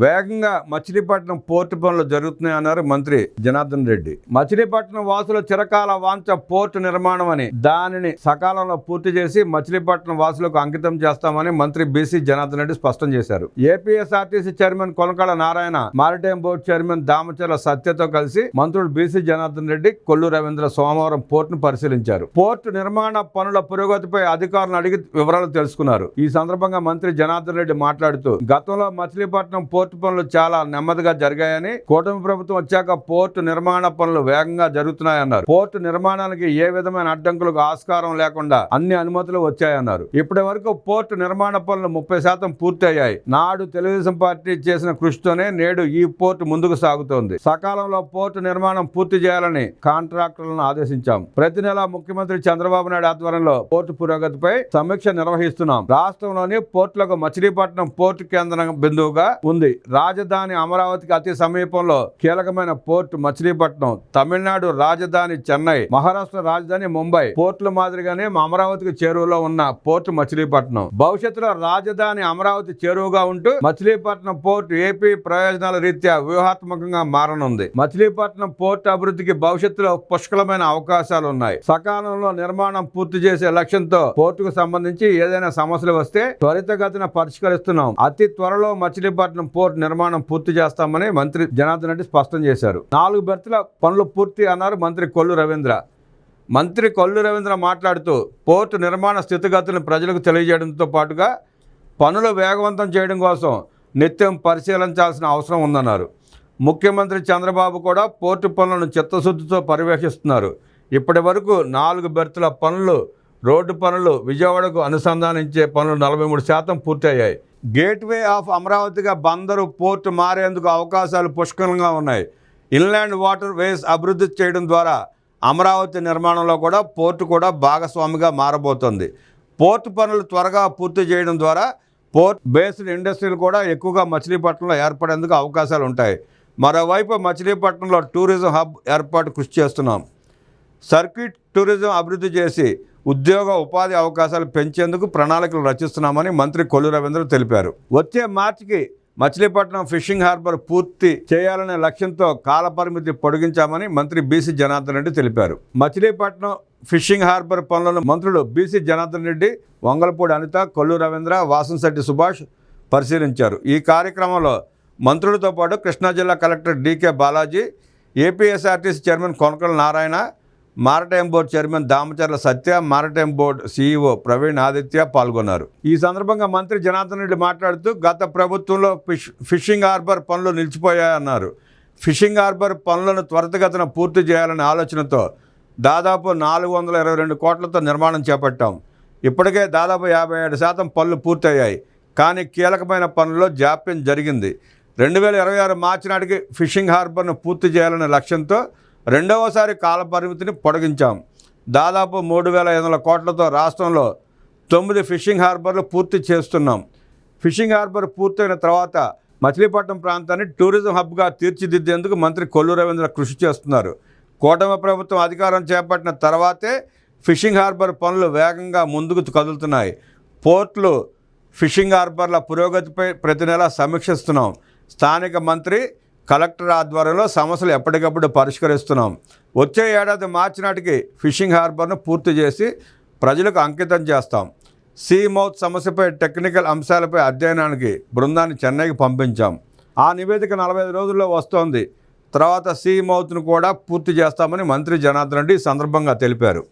వేగంగా మచిలీపట్నం పోర్టు పనులు జరుగుతున్నాయన్నారు మంత్రి జనార్దన్ రెడ్డి. మచిలీపట్నం వాసుల చిరకాల వాంఛ పోర్టు నిర్మాణం అని, దానిని సకాలంలో పూర్తి చేసి మచిలీపట్నం వాసులకు అంకితం చేస్తామని మంత్రి బీసీ జనార్దన్ రెడ్డి స్పష్టం చేశారు. APSRTC chairman Konakalla Narayana, maritime board chairman Damacharla సత్యతో కలిసి మంత్రులు బీసీ జనార్దన్ రెడ్డి, కొల్లు రవీంద్ర సోమవారం పోర్టును పరిశీలించారు. పోర్టు నిర్మాణ పనుల పురోగతిపై అధికారులను అడిగి వివరాలు తెలుసుకున్నారు. ఈ సందర్భంగా మంత్రి జనార్దన్ రెడ్డి మాట్లాడుతూ, గతంలో మచిలీపట్నం పోర్టు పనులు చాలా నెమ్మదిగా జరిగాయని, కూటమి ప్రభుత్వం వచ్చాక పోర్టు నిర్మాణ పనులు వేగంగా జరుగుతున్నాయన్నారు. పోర్టు నిర్మాణానికి ఏ విధమైన అడ్డంకులకు ఆస్కారం లేకుండా అన్ని అనుమతులు వచ్చాయన్నారు. ఇప్పటి వరకు పోర్టు నిర్మాణ పనులు 30% పూర్తయ్యాయి. నాడు తెలుగుదేశం పార్టీ చేసిన కృషితోనే నేడు ఈ పోర్టు ముందుకు సాగుతోంది. సకాలంలో పోర్టు నిర్మాణం పూర్తి చేయాలని కాంట్రాక్టర్లను ఆదేశించాం. ప్రతి నెల ముఖ్యమంత్రి చంద్రబాబు నాయుడు ఆధ్వర్యంలో పోర్టు పురోగతిపై సమీక్ష నిర్వహిస్తున్నాం. రాష్ట్రంలోని పోర్టులకు మచిలీపట్నం పోర్టు కేంద్ర బిందువుగా ఉంది. రాజధాని అమరావతికి అతి సమీపంలో కీలకమైన పోర్టు మచిలీపట్నం. తమిళనాడు రాజధాని చెన్నై, మహారాష్ట్ర రాజధాని ముంబై పోర్టుల మాదిరిగానే అమరావతికి చేరువలో ఉన్న పోర్టు మచిలీపట్నం. భవిష్యత్తులో రాజధాని అమరావతి చేరువగా ఉంటూ మచిలీపట్నం పోర్టు ఏపీ ప్రయోజనాల రీత్యా వ్యూహాత్మకంగా మారనుంది. మచిలీపట్నం పోర్టు అభివృద్ధికి భవిష్యత్తులో పుష్కలమైన అవకాశాలు ఉన్నాయి. సకాలంలో నిర్మాణం పూర్తి చేసే లక్ష్యంతో పోర్టుకు సంబంధించి ఏదైనా సమస్యలు వస్తే త్వరితగతిన పరిష్కరిస్తున్నాం. అతి త్వరలో మచిలీపట్నం పోర్టు నిర్మాణం పూర్తి చేస్తామని మంత్రి జనార్దన్ రెడ్డి స్పష్టం చేశారు. 4 బెర్తుల పనులు పూర్తి అన్నారు మంత్రి కొల్లు రవీంద్ర. మంత్రి కొల్లు రవీంద్ర మాట్లాడుతూ, పోర్టు నిర్మాణ స్థితిగతులను ప్రజలకు తెలియజేయడంతో పాటుగా పనులు వేగవంతం చేయడం కోసం నిత్యం పరిశీలించాల్సిన అవసరం ఉందన్నారు. ముఖ్యమంత్రి చంద్రబాబు కూడా పోర్టు పనులను చిత్తశుద్ధితో పర్యవేక్షిస్తున్నారు. ఇప్పటి వరకు 4 బెర్తుల పనులు, రోడ్డు పనులు, విజయవాడకు అనుసంధానించే పనులు 43% పూర్తయ్యాయి. గేట్వే ఆఫ్ అమరావతిగా బందరు పోర్టు మారేందుకు అవకాశాలు పుష్కలంగా ఉన్నాయి. ఇన్లాండ్ వాటర్ వేస్ అభివృద్ధి చేయడం ద్వారా అమరావతి నిర్మాణంలో కూడా పోర్టు కూడా భాగస్వామిగా మారబోతోంది. పోర్టు పనులు త్వరగా పూర్తి చేయడం ద్వారా పోర్ట్ బేస్డ్ ఇండస్ట్రీలు కూడా ఎక్కువగా మచిలీపట్నంలో ఏర్పడేందుకు అవకాశాలు ఉంటాయి. మరోవైపు మచిలీపట్నంలో టూరిజం హబ్ ఏర్పాటు కృషి చేస్తున్నాం. సర్క్యూట్ టూరిజం అభివృద్ధి చేసి ఉద్యోగ ఉపాధి అవకాశాలు పెంచేందుకు ప్రణాళికలు రచిస్తున్నామని మంత్రి కొల్లు రవీంద్ర తెలిపారు. వచ్చే మార్చికి మచిలీపట్నం ఫిషింగ్ హార్బర్ పూర్తి చేయాలనే లక్ష్యంతో కాలపరిమితి పొడిగించామని మంత్రి బీసీ జనార్దన్ రెడ్డి తెలిపారు. మచిలీపట్నం ఫిషింగ్ హార్బర్ పనులను మంత్రులు బీసీ జనార్దన్ రెడ్డి, వంగలపూడి అనిత, కొల్లు రవీంద్ర, వాసంశెట్టి సుభాష్ పరిశీలించారు. ఈ కార్యక్రమంలో మంత్రులతో పాటు కృష్ణా జిల్లా collector DK Balaji, APSRTC chairman Konakalla Narayana, maritime board chairman Damacharla Satya, maritime board CEO Praveen Aditya పాల్గొన్నారు. ఈ సందర్భంగా మంత్రి జనార్దన్ రెడ్డి మాట్లాడుతూ, గత ప్రభుత్వంలో ఫిషింగ్ హార్బర్ పనులు నిలిచిపోయాయన్నారు. ఫిషింగ్ హార్బర్ పనులను త్వరితగతిన పూర్తి చేయాలనే ఆలోచనతో దాదాపు 422 కోట్లతో నిర్మాణం చేపట్టాం. ఇప్పటికే దాదాపు 57% పనులు పూర్తయ్యాయి. కానీ కీలకమైన పనుల్లో జాప్యం జరిగింది. 2026 మార్చి నాటికి ఫిషింగ్ హార్బర్ను పూర్తి చేయాలనే లక్ష్యంతో రెండవసారి కాల పరిమితిని పొడిగించాం. దాదాపు 3500 కోట్లతో రాష్ట్రంలో 9 ఫిషింగ్ హార్బర్లు పూర్తి చేస్తున్నాం. ఫిషింగ్ హార్బర్ పూర్తయిన తర్వాత మచిలీపట్నం ప్రాంతాన్ని టూరిజం హబ్గా తీర్చిదిద్దేందుకు మంత్రి కొల్లు రవీంద్ర కృషి చేస్తున్నారు. కూటమి ప్రభుత్వం అధికారం చేపట్టిన తర్వాతే ఫిషింగ్ హార్బర్ పనులు వేగంగా ముందుకు కదులుతున్నాయి. పోర్టులు, ఫిషింగ్ హార్బర్ల పురోగతిపై ప్రతి నెలా సమీక్షిస్తున్నాం. స్థానిక మంత్రి, కలెక్టర్ ఆధ్వర్యంలో సమస్యలు ఎప్పటికప్పుడు పరిష్కరిస్తున్నాం. వచ్చే ఏడాది మార్చి నాటికి ఫిషింగ్ హార్బర్ను పూర్తి చేసి ప్రజలకు అంకితం చేస్తాం. సీ మౌత్ సమస్యపై టెక్నికల్ అంశాలపై అధ్యయనానికి బృందాన్ని చెన్నైకి పంపించాం. ఆ నివేదిక 45 రోజుల్లో వస్తోంది. తర్వాత సీ మౌత్ను కూడా పూర్తి చేస్తామని మంత్రి జనార్దన్ రెడ్డి ఈ సందర్భంగా తెలిపారు.